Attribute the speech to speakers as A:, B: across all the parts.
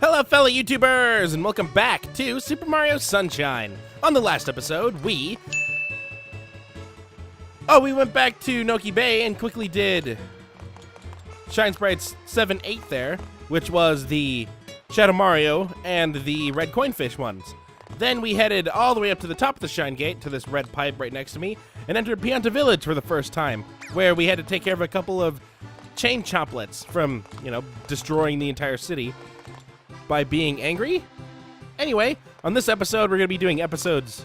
A: Hello, fellow YouTubers, and welcome back to Super Mario Sunshine. On the last episode, we went back to Noki Bay and quickly did Shine Sprites 7-8 there, which was the Shadow Mario and the red coinfish ones. Then we headed all the way up to the top of the Shine Gate, to this red pipe right next to me, and entered Pianta Village for the first time, where we had to take care of a couple of chain choplets from, destroying the entire city by being angry. Anyway, on this episode, we're going to be doing episodes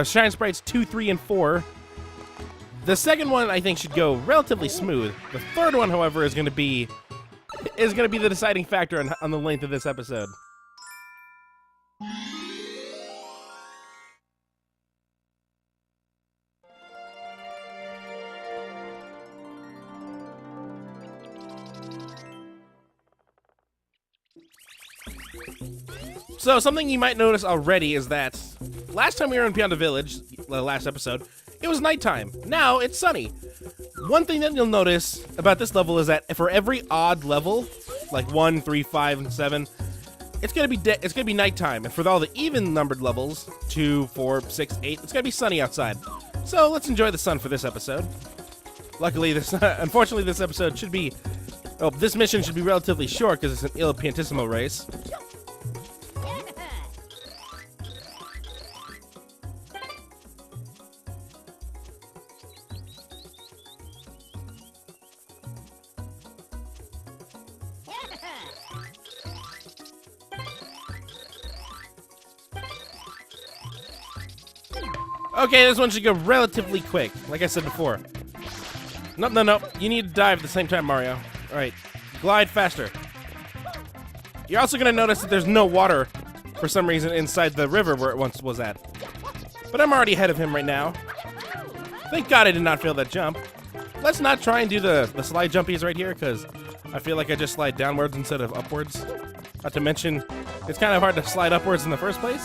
A: Shine Sprites 2, 3, and 4. The second one, I think, should go relatively smooth. The third one, however, is going to be the deciding factor on the length of this episode. So, something you might notice already is that last time we were in Pianta Village, the last episode, it was nighttime. Now, it's sunny. One thing that you'll notice about this level is that for every odd level, like 1, 3, 5, and 7, it's gonna be nighttime. And for all the even-numbered levels, 2, 4, 6, 8, it's gonna be sunny outside. So, let's enjoy the sun for this episode. Luckily, unfortunately, this episode should be... Oh, this mission should be relatively short because it's an Il Piantissimo race. Okay, this one should go relatively quick, like I said before. No. You need to dive at the same time, Mario. Alright, glide faster. You're also going to notice that there's no water, for some reason, inside the river where it once was at. But I'm already ahead of him right now. Thank God I did not fail that jump. Let's not try and do the slide jumpies right here, because I feel like I just slide downwards instead of upwards. Not to mention, it's kind of hard to slide upwards in the first place.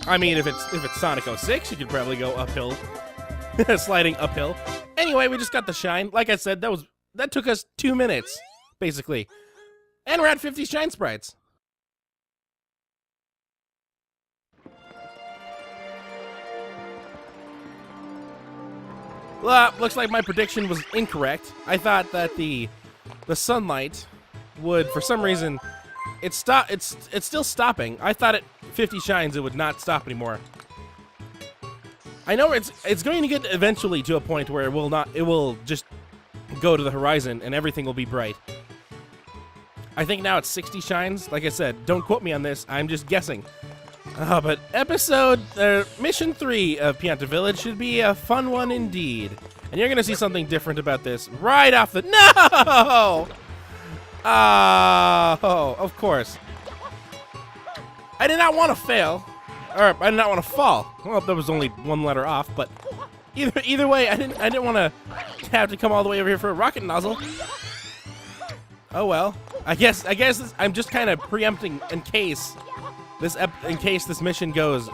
A: I mean, if it's Sonic 06, you could probably go uphill, sliding uphill. Anyway, we just got the shine. Like I said, that took us 2 minutes, basically, and we're at 50 Shine Sprites. Well, looks like my prediction was incorrect. I thought that the sunlight would, for some reason, it's still stopping. I thought at 50 shines it would not stop anymore. I know it's going to get eventually to a point where it will just go to the horizon and everything will be bright. I think now it's 60 shines. Like I said, don't quote me on this. I'm just guessing. But mission 3 of Pianta Village should be a fun one indeed. And you're gonna see something different about this right off the No! Oh, of course. I did not want to fail, or I did not want to fall. Well, there was only one letter off, but either way, I didn't want to have to come all the way over here for a rocket nozzle. Oh well. I guess I'm just kind of preempting in case this mission goes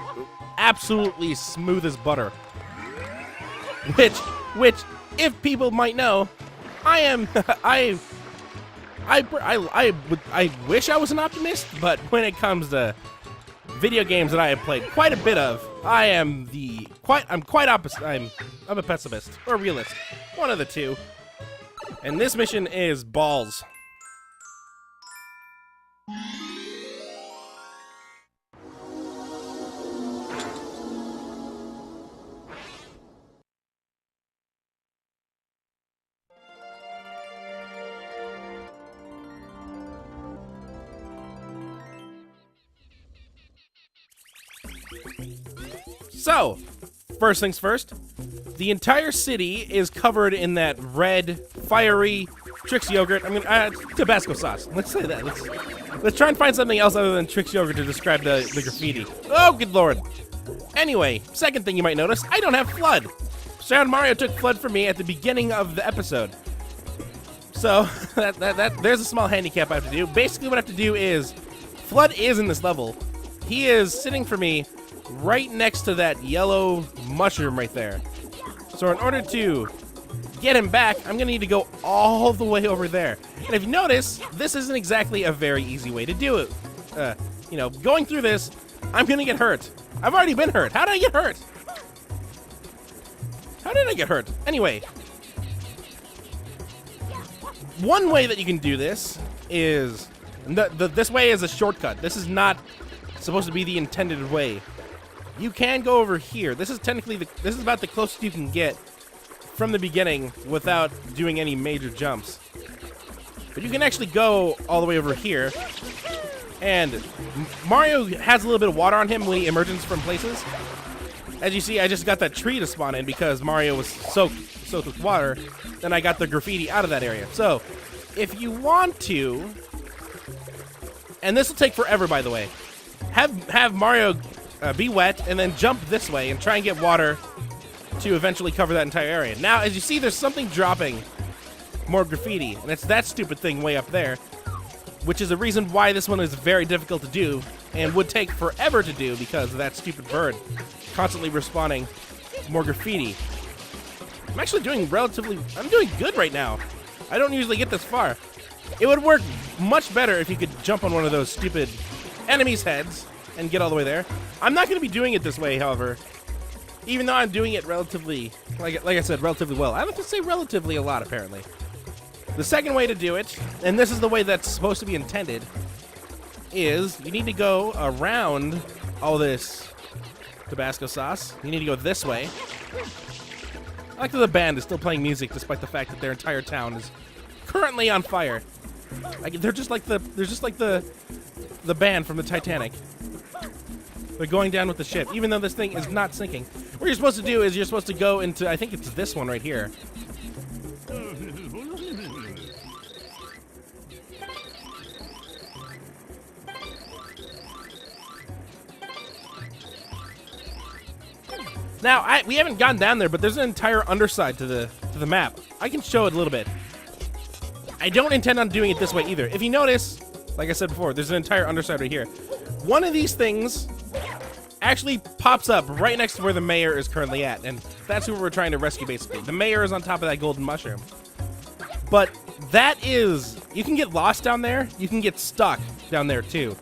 A: absolutely smooth as butter. Which, if people might know, I wish I was an optimist, but when it comes to video games that I have played quite a bit of, I'm quite opposite. I'm a pessimist or a realist, one of the two. And this mission is balls. So, first things first, the entire city is covered in that red, fiery Trix yogurt. I mean, Tabasco sauce. Let's say that. Let's try and find something else other than Trix yogurt to describe the graffiti. Oh, good lord. Anyway, second thing you might notice, I don't have Flood. Shadow Mario took Flood from me at the beginning of the episode. So, there's a small handicap I have to do. Basically, what I have to do is Flood is in this level. He is sitting for me right next to that yellow mushroom right there. So in order to get him back, I'm gonna need to go all the way over there. And if you notice, this isn't exactly a very easy way to do it. You know, going through this, I'm gonna get hurt. I've already been hurt. How did I get hurt? How did I get hurt? Anyway, one way that you can do this is this way is a shortcut. This is not supposed to be the intended way. You can go over here. This is technically this is about the closest you can get from the beginning without doing any major jumps. But you can actually go all the way over here. And Mario has a little bit of water on him when he emerges from places. As you see, I just got that tree to spawn in because Mario was soaked with water. Then I got the graffiti out of that area. So, if you want to, and this will take forever, by the way, have Mario be wet and then jump this way and try and get water to eventually cover that entire area. Now, as you see, there's something dropping more graffiti, and it's that stupid thing way up there, which is the reason why this one is very difficult to do and would take forever to do because of that stupid bird constantly respawning more graffiti. I'm actually doing I'm doing good right now. I don't usually get this far. It would work much better if you could jump on one of those stupid enemies' heads and get all the way there. I'm not going to be doing it this way, however, even though I'm doing it relatively, like I said, relatively well. I don't have to say relatively a lot, apparently. The second way to do it, and this is the way that's supposed to be intended, is you need to go around all this Tabasco sauce. You need to go this way. I like that the band is still playing music despite the fact that their entire town is currently on fire. Like, they're just like the band from the Titanic. They're going down with the ship, even though this thing is not sinking. What you're supposed to do is you're supposed to go into, I think it's this one right here. Now, we haven't gone down there, but there's an entire underside to the map. I can show it a little bit. I don't intend on doing it this way either. If you notice, like I said before, there's an entire underside right here. One of these things actually pops up right next to where the mayor is currently at, and that's who we're trying to rescue, basically. The mayor is on top of that golden mushroom. But that is, you can get lost down there. You can get stuck down there too.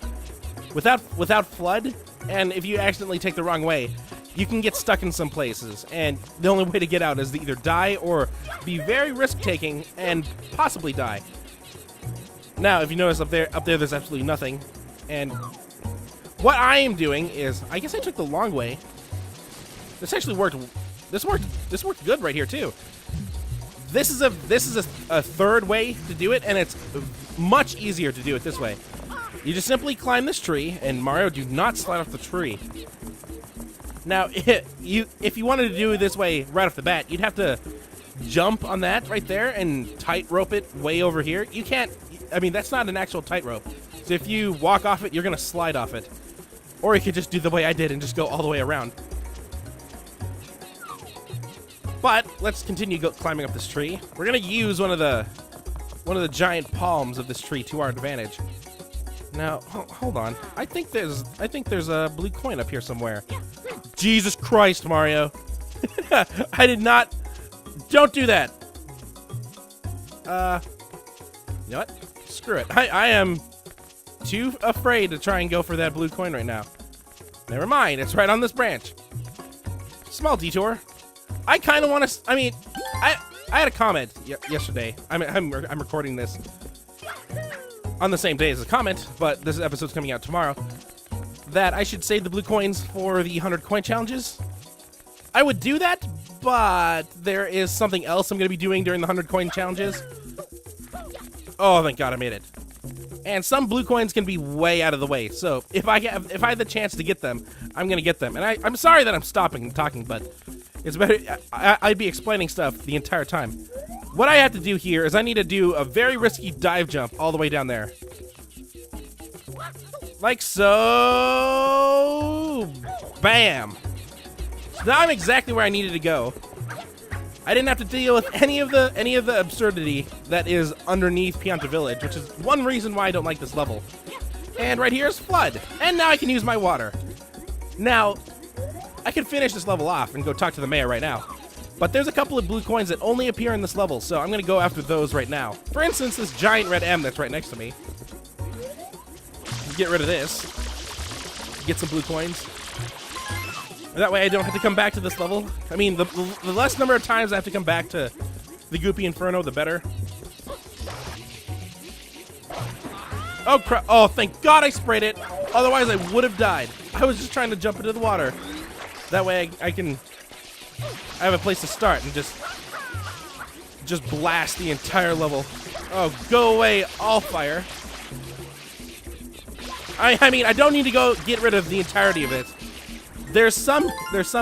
A: Without flood, and if you accidentally take the wrong way, you can get stuck in some places, and the only way to get out is to either die or be very risk-taking and possibly die. Now, if you notice up there there's absolutely nothing, and what I am doing is, I guess I took the long way. This actually worked. This worked good right here too. This is a third way to do it, and it's much easier to do it this way. You just simply climb this tree, and Mario, do not slide off the tree. Now, if you wanted to do it this way right off the bat, you'd have to jump on that right there and tightrope it way over here. You can't, I mean, that's not an actual tightrope. So if you walk off it, you're going to slide off it. Or you could just do the way I did and just go all the way around. But let's continue climbing up this tree. We're going to use one of the giant palms of this tree to our advantage. Now, hold on. I think there's a blue coin up here somewhere. Jesus Christ, Mario. I did not. Don't do that. You know what? Screw it. I am too afraid to try and go for that blue coin right now. Never mind. It's right on this branch. Small detour. I kind of want to. I mean, I had a comment yesterday. I'm recording this on the same day as the comment, but this episode's coming out tomorrow, that I should save the blue coins for the 100 coin challenges. I would do that, but there is something else I'm going to be doing during the 100 coin challenges. Oh, thank God I made it. And some blue coins can be way out of the way, so if I have the chance to get them, I'm going to get them. And I'm sorry that I'm stopping and talking, but it's better. I'd be explaining stuff the entire time. What I have to do here is I need to do a very risky dive jump all the way down there. Like so. Bam. So now I'm exactly where I needed to go. I didn't have to deal with any of the absurdity that is underneath Pianta Village, which is one reason why I don't like this level. And right here is Flood. And now I can use my water. Now, I can finish this level off and go talk to the mayor right now. But there's a couple of blue coins that only appear in this level, so I'm gonna go after those right now. For instance, this giant red M that's right next to me. Get rid of this. Get some blue coins. That way I don't have to come back to this level. I mean, the less number of times I have to come back to the Goopy Inferno, the better. Oh, crap. Oh, thank God I sprayed it. Otherwise, I would have died. I was just trying to jump into the water. That way I have a place to start and just blast the entire level. Oh, go away, all fire. I mean, I don't need to go get rid of the entirety of it. There's some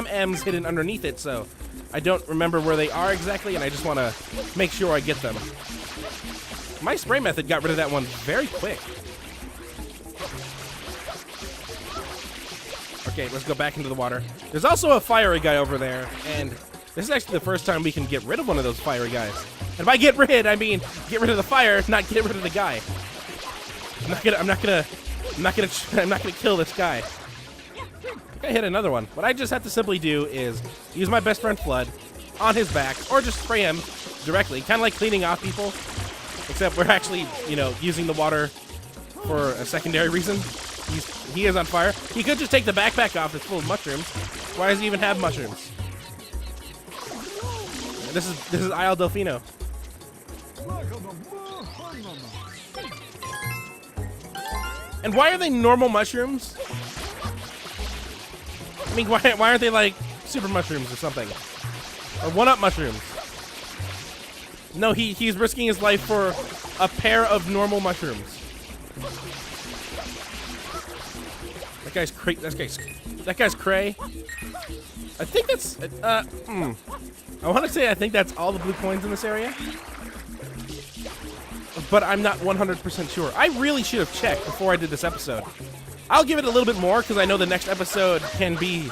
A: M's hidden underneath it, so I don't remember where they are exactly, and I just want to make sure I get them. My spray method got rid of that one very quick. Okay, let's go back into the water. There's also a fiery guy over there, and this is actually the first time we can get rid of one of those fiery guys. And by get rid, I mean get rid of the fire, not get rid of the guy. I'm not gonna kill this guy. I hit another one. What I just have to simply do is use my best friend Flood on his back, or just spray him directly, kind of like cleaning off people. Except we're actually, you know, using the water for a secondary reason. He is on fire. He could just take the backpack off that's full of mushrooms. Why does he even have mushrooms? This is Isle Delfino. And why are they normal mushrooms? I mean, why aren't they like super mushrooms or something? Or one-up mushrooms? No, he's risking his life for a pair of normal mushrooms. That guy's cray. I think that's I want to say I think that's all the blue coins in this area. But I'm not 100% sure. I really should have checked before I did this episode. I'll give it a little bit more because I know the next episode can be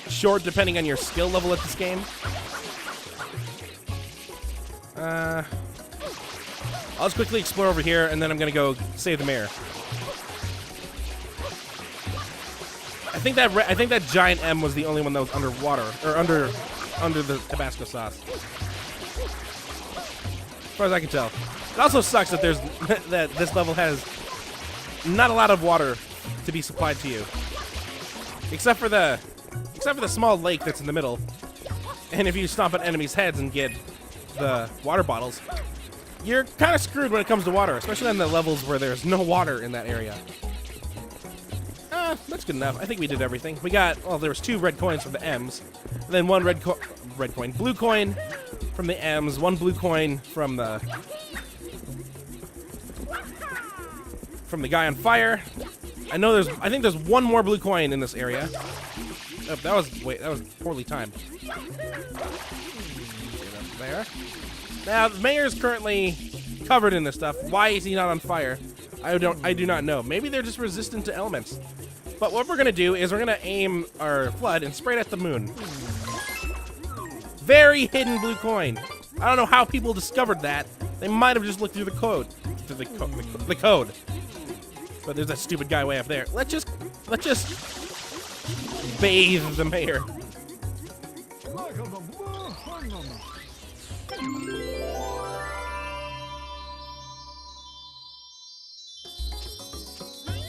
A: short depending on your skill level at this game. I'll just quickly explore over here, and then I'm gonna go save the mayor. I think that giant M was the only one that was underwater, or under the Tabasco sauce, as far as I can tell. It also sucks that that this level has not a lot of water to be supplied to you, except for the small lake that's in the middle. And if you stomp on enemies' heads and get the water bottles, you're kind of screwed when it comes to water, especially on the levels where there's no water in that area. That's good enough. I think we did everything. We got, well, there was 2 red coins from the M's, and then 1 blue coin from the M's, 1 blue coin from the guy on fire. I think there's 1 more blue coin in this area. Oh, that was poorly timed. There. Now, the mayor is currently covered in this stuff. Why is he not on fire? I do not know. Maybe they're just resistant to elements. But what we're gonna do is we're gonna aim our Flood and spray it at the moon. Very hidden blue coin. I don't know how people discovered that. They might have just looked through the code. The code. But there's that stupid guy way up there. Let's just bathe the mayor.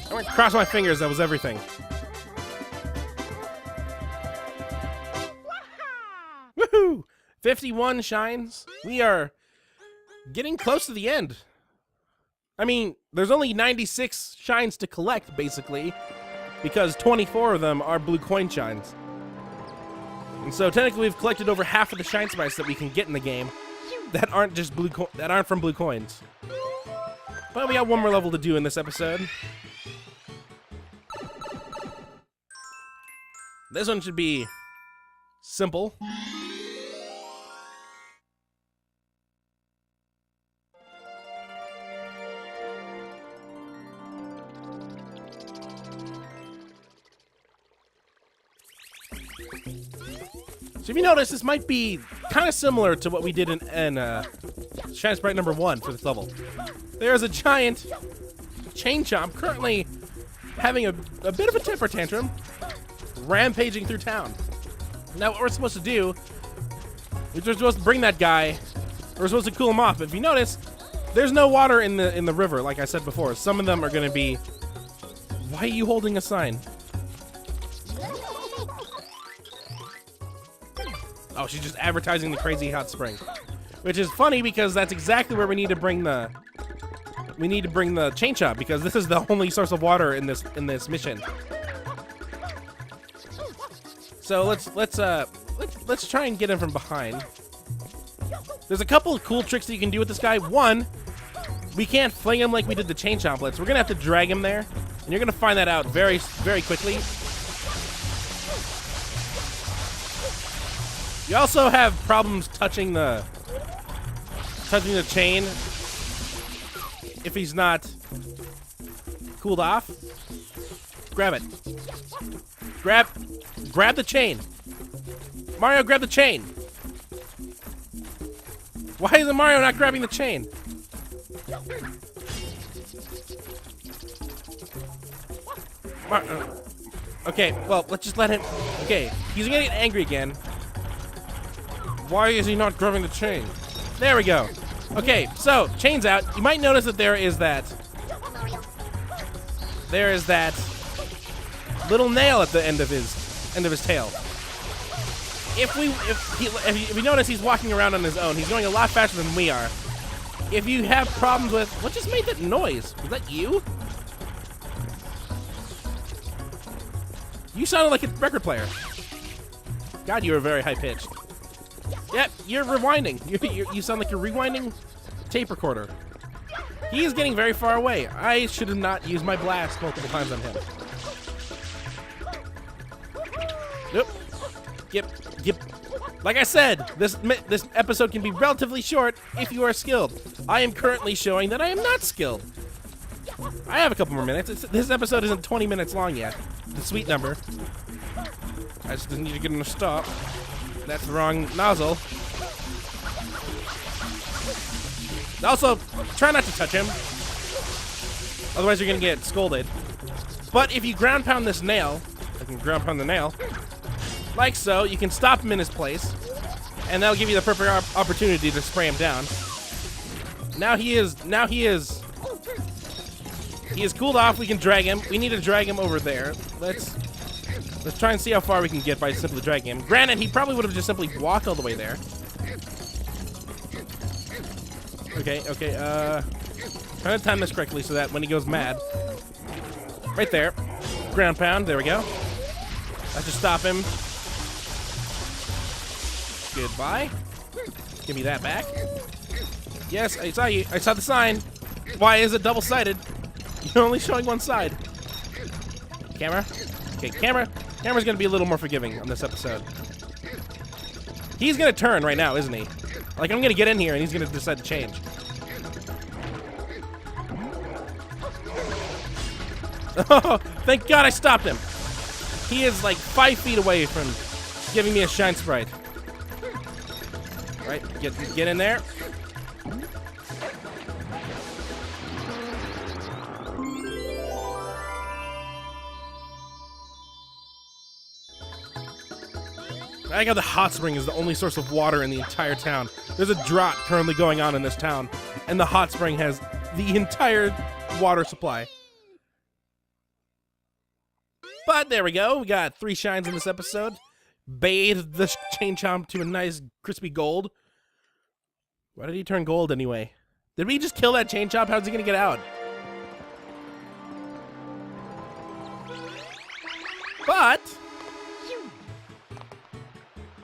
A: I'm gonna cross my fingers, that was everything. Woohoo! 51 shines. We are getting close to the end. I mean, there's only 96 shines to collect, basically, because 24 of them are blue coin shines. And so technically we've collected over half of the shine sprites that we can get in the game that aren't just that aren't from blue coins. But we got 1 more level to do in this episode. This one should be simple. So if you notice, this might be kind of similar to what we did in Shine Sprite number 1 for this level. There's a giant chain chomp currently having a bit of a temper tantrum, rampaging through town. Now what we're supposed to do is we're supposed to bring that guy, we're supposed to cool him off. But if you notice, there's no water in the river, like I said before. Some of them are gonna be... Why are you holding a sign? Oh, she's just advertising the crazy hot spring. Which is funny because that's exactly where we need to bring the... We need to bring the chain chomp because this is the only source of water in this mission. So let's try and get him from behind. There's a couple of cool tricks that you can do with this guy. One, we can't fling him like we did the chain chomplets. We're gonna have to drag him there, and you're gonna find that out very, very quickly. You also have problems touching the chain if he's not cooled off. Grab it. Grab the chain. Mario, grab the chain. Why isn't Mario not grabbing the chain? Okay, well, let's just let him... Okay, he's gonna get angry again. Why is he not grabbing the chain? There we go. Okay, so, chain's out. You might notice that there is that little nail at the end of his tail. If we notice he's walking around on his own, he's going a lot faster than we are. If you have problems with... What just made that noise? Was that you? You sounded like a record player. God, you were very high-pitched. Yep, you're rewinding. You sound like you're rewinding tape recorder. He is getting very far away. I should have not used my blast multiple times on him. Nope. Yep. Like I said, this episode can be relatively short if you are skilled. I am currently showing that I am not skilled. I have a couple more minutes. This episode isn't 20 minutes long yet. The sweet number. I just need to get him to stop. That's the wrong nozzle. Also, try not to touch him. Otherwise you're gonna get scolded. But if you ground pound this nail, I can ground pound the nail, like so, you can stop him in his place, and that'll give you the perfect opportunity to spray him down. Now he is cooled off. We can drag him. We need to drag him over there. Let's try and see how far we can get by simply dragging him. Granted, he probably would have just simply walked all the way there. Okay. Trying to time this correctly so that when he goes mad, right there, ground pound. There we go. That should stop him. Goodbye. Give me that back. Yes, I saw you. I saw the sign. Why is it double-sided? You're only showing one side. Camera. Okay, camera's gonna be a little more forgiving on this episode. He's gonna turn right now, isn't he? Like, I'm gonna get in here and he's gonna decide to change. Oh, thank God I stopped him. He is like 5 feet away from giving me a shine sprite. Right, get in there. I like how the hot spring is the only source of water in the entire town. There's a drought currently going on in this town, and the hot spring has the entire water supply. But there we go. We got 3 shines in this episode. Bathed the chain chomp to a nice crispy gold. Why did he turn gold anyway? Did we just kill that chain chomp? How's he gonna get out? But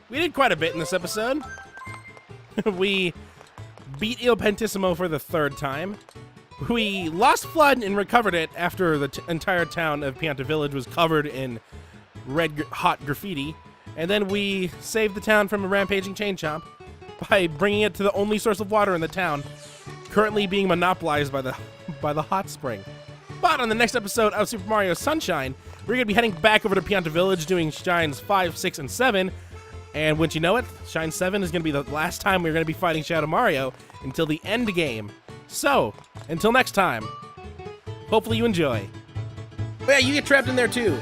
A: we did quite a bit in this episode. We beat Il Pentissimo for the 3rd time. We lost Flood and recovered it after the entire town of Pianta Village was covered in red hot graffiti. And then we saved the town from a rampaging chain chomp by bringing it to the only source of water in the town, currently being monopolized by the hot spring. But on the next episode of Super Mario Sunshine, we're going to be heading back over to Pianta Village doing Shines 5, 6, and 7. And wouldn't you know it, Shine 7 is going to be the last time we're going to be fighting Shadow Mario until the end game. So, until next time, hopefully you enjoy. Oh yeah, you get trapped in there too.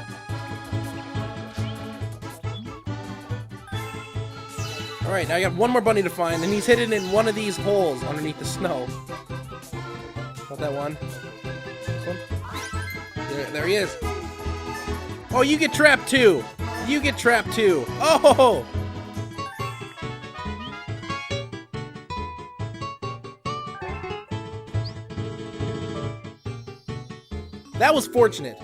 A: Alright, now I got one more bunny to find, and he's hidden in one of these holes underneath the snow. Not that one. This one? There he is. Oh, you get trapped too. You get trapped too. Oh! That was fortunate.